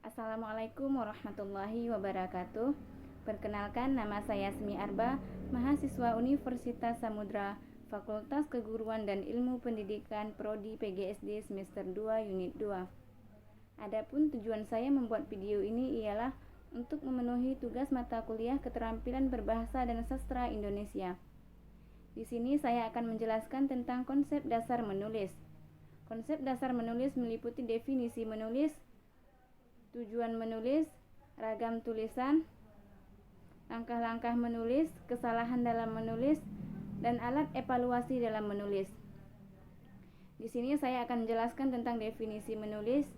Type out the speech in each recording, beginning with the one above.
Assalamualaikum warahmatullahi wabarakatuh. Perkenalkan, nama saya Smi Arba, mahasiswa Universitas Samudra, Fakultas Keguruan dan Ilmu Pendidikan Prodi PGSD semester 2 unit 2. Adapun tujuan saya membuat video ini ialah untuk memenuhi tugas mata kuliah Keterampilan Berbahasa dan Sastra Indonesia. Di sini saya akan menjelaskan tentang konsep dasar menulis. Konsep dasar menulis meliputi definisi menulis, tujuan menulis, ragam tulisan, langkah-langkah menulis, kesalahan dalam menulis, dan alat evaluasi dalam menulis. Di sini saya akan menjelaskan tentang definisi menulis,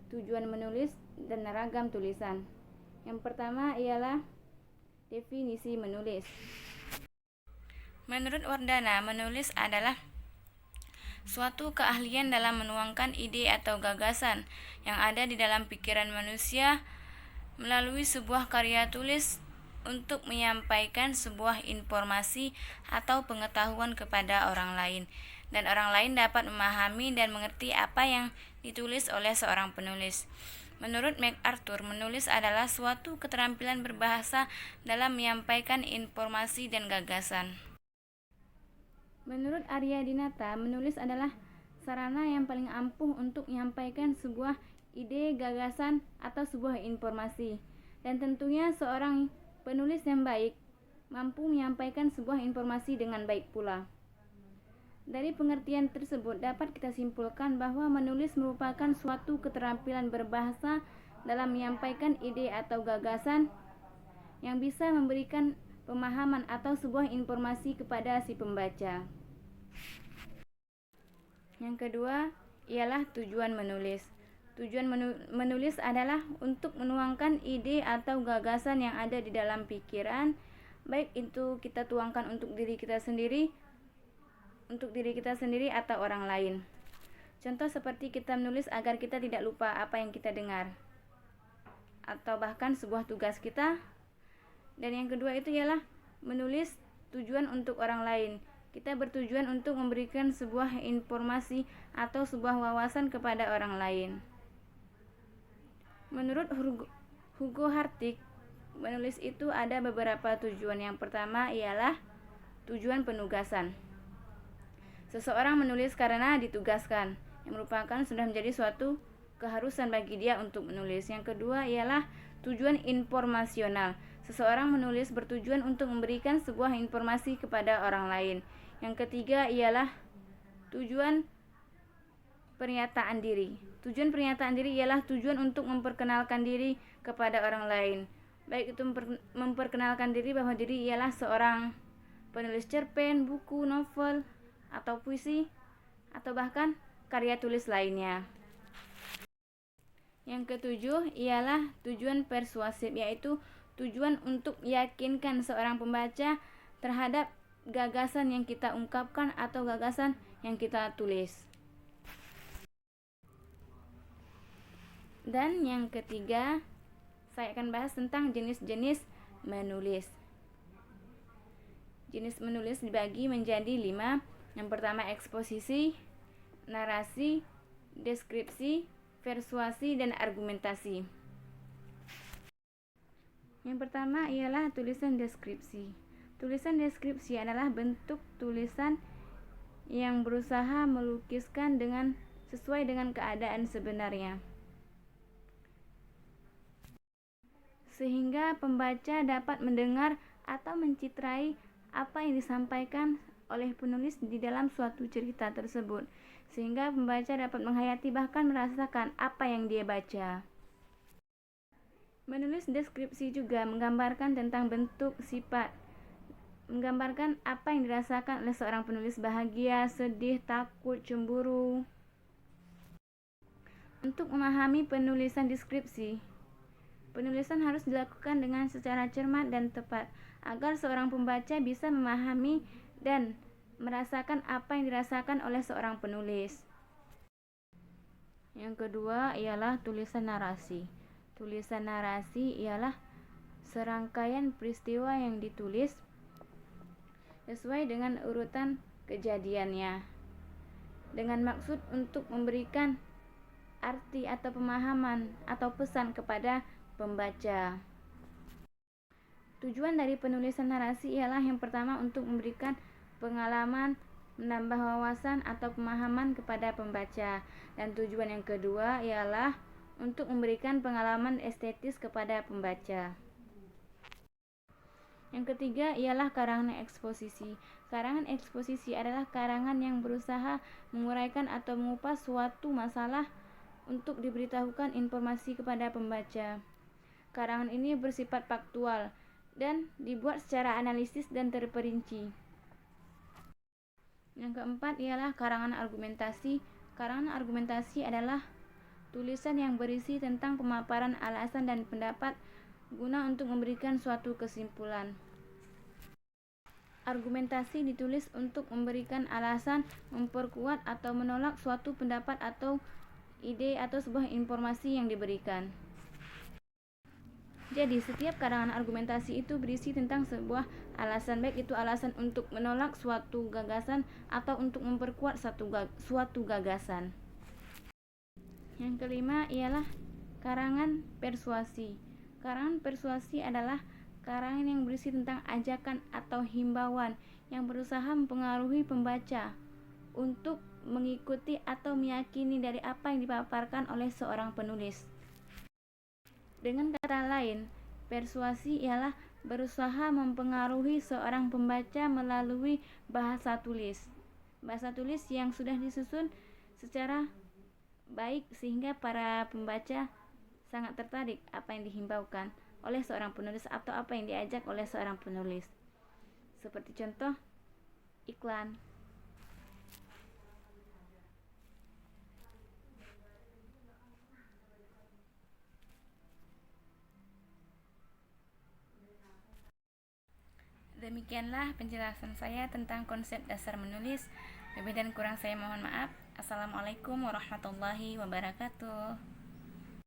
tujuan menulis, dan ragam tulisan. Yang pertama ialah definisi menulis. Menurut Wardana, menulis adalah suatu keahlian dalam menuangkan ide atau gagasan yang ada di dalam pikiran manusia melalui sebuah karya tulis untuk menyampaikan sebuah informasi atau pengetahuan kepada orang lain, dan orang lain dapat memahami dan mengerti apa yang ditulis oleh seorang penulis. Menurut MacArthur, menulis adalah suatu keterampilan berbahasa dalam menyampaikan informasi dan gagasan. Menurut Arya Dinata, menulis adalah sarana yang paling ampuh untuk menyampaikan sebuah ide, gagasan, atau sebuah informasi. Dan tentunya seorang penulis yang baik mampu menyampaikan sebuah informasi dengan baik pula. Dari pengertian tersebut dapat kita simpulkan bahwa menulis merupakan suatu keterampilan berbahasa dalam menyampaikan ide atau gagasan yang bisa memberikan pemahaman atau sebuah informasi kepada si pembaca. Yang kedua ialah tujuan menulis. Tujuan menulis adalah untuk menuangkan ide atau gagasan yang ada di dalam pikiran, baik itu kita tuangkan untuk diri kita sendiri atau orang lain. Contoh seperti kita menulis agar kita tidak lupa apa yang kita dengar, atau bahkan sebuah tugas kita. Dan yang kedua itu ialah menulis tujuan untuk orang lain. Kita bertujuan untuk memberikan sebuah informasi atau sebuah wawasan kepada orang lain. Menurut Hugo Hartig, menulis itu ada beberapa tujuan. Yang pertama ialah tujuan penugasan. Seseorang menulis karena ditugaskan, yang merupakan sudah menjadi suatu keharusan bagi dia untuk menulis. Yang kedua ialah tujuan informasional. Seseorang menulis bertujuan untuk memberikan sebuah informasi kepada orang lain. Yang ketiga ialah tujuan pernyataan diri. Tujuan pernyataan diri ialah tujuan untuk memperkenalkan diri kepada orang lain. Baik itu memperkenalkan diri bahwa diri ialah seorang penulis cerpen, buku, novel, atau puisi, atau bahkan karya tulis lainnya. Yang ketujuh ialah tujuan persuasif, yaitu tujuan untuk meyakinkan seorang pembaca terhadap gagasan yang kita ungkapkan atau gagasan yang kita tulis. Dan yang ketiga, saya akan bahas tentang jenis-jenis menulis. Jenis menulis dibagi menjadi 5. Yang pertama eksposisi, narasi, deskripsi, persuasi, dan argumentasi. Yang pertama ialah tulisan deskripsi. Tulisan deskripsi adalah bentuk tulisan yang berusaha melukiskan sesuai dengan keadaan sebenarnya, sehingga pembaca dapat mendengar atau mencitrai apa yang disampaikan oleh penulis di dalam suatu cerita tersebut, sehingga pembaca dapat menghayati bahkan merasakan apa yang dia baca. Menulis deskripsi juga menggambarkan tentang bentuk, sifat, menggambarkan apa yang dirasakan oleh seorang penulis, bahagia, sedih, takut, cemburu. Untuk memahami penulisan deskripsi, penulisan harus dilakukan dengan secara cermat dan tepat agar seorang pembaca bisa memahami dan merasakan apa yang dirasakan oleh seorang penulis. Yang kedua ialah tulisan narasi. Tulisan narasi ialah serangkaian peristiwa yang ditulis sesuai dengan urutan kejadiannya, dengan maksud untuk memberikan arti atau pemahaman atau pesan kepada pembaca. Tujuan dari penulisan narasi ialah yang pertama untuk memberikan pengalaman, menambah wawasan atau pemahaman kepada pembaca, dan tujuan yang kedua ialah untuk memberikan pengalaman estetis kepada pembaca. Yang ketiga ialah karangan eksposisi. Karangan eksposisi adalah karangan yang berusaha menguraikan atau mengupas suatu masalah untuk diberitahukan informasi kepada pembaca. Karangan ini bersifat faktual dan dibuat secara analisis dan terperinci. Yang keempat ialah karangan argumentasi. Karangan argumentasi adalah tulisan yang berisi tentang pemaparan alasan dan pendapat guna untuk memberikan suatu kesimpulan. Argumentasi ditulis untuk memberikan alasan, memperkuat atau menolak suatu pendapat atau ide atau sebuah informasi yang diberikan. Jadi, setiap karangan argumentasi itu berisi tentang sebuah alasan, baik itu alasan untuk menolak suatu gagasan atau untuk memperkuat suatu gagasan. Yang kelima ialah karangan persuasi. Karangan persuasi adalah karangan yang berisi tentang ajakan atau himbauan yang berusaha mempengaruhi pembaca untuk mengikuti atau meyakini dari apa yang dipaparkan oleh seorang penulis. Dengan kata lain, persuasi ialah berusaha mempengaruhi seorang pembaca melalui bahasa tulis. Bahasa tulis yang sudah disusun secara baik sehingga para pembaca sangat tertarik apa yang dihimbaukan oleh seorang penulis atau apa yang diajak oleh seorang penulis. Seperti contoh iklan. Demikianlah penjelasan saya tentang konsep dasar menulis. Lebih dan kurang saya mohon maaf. Assalamualaikum warahmatullahi wabarakatuh.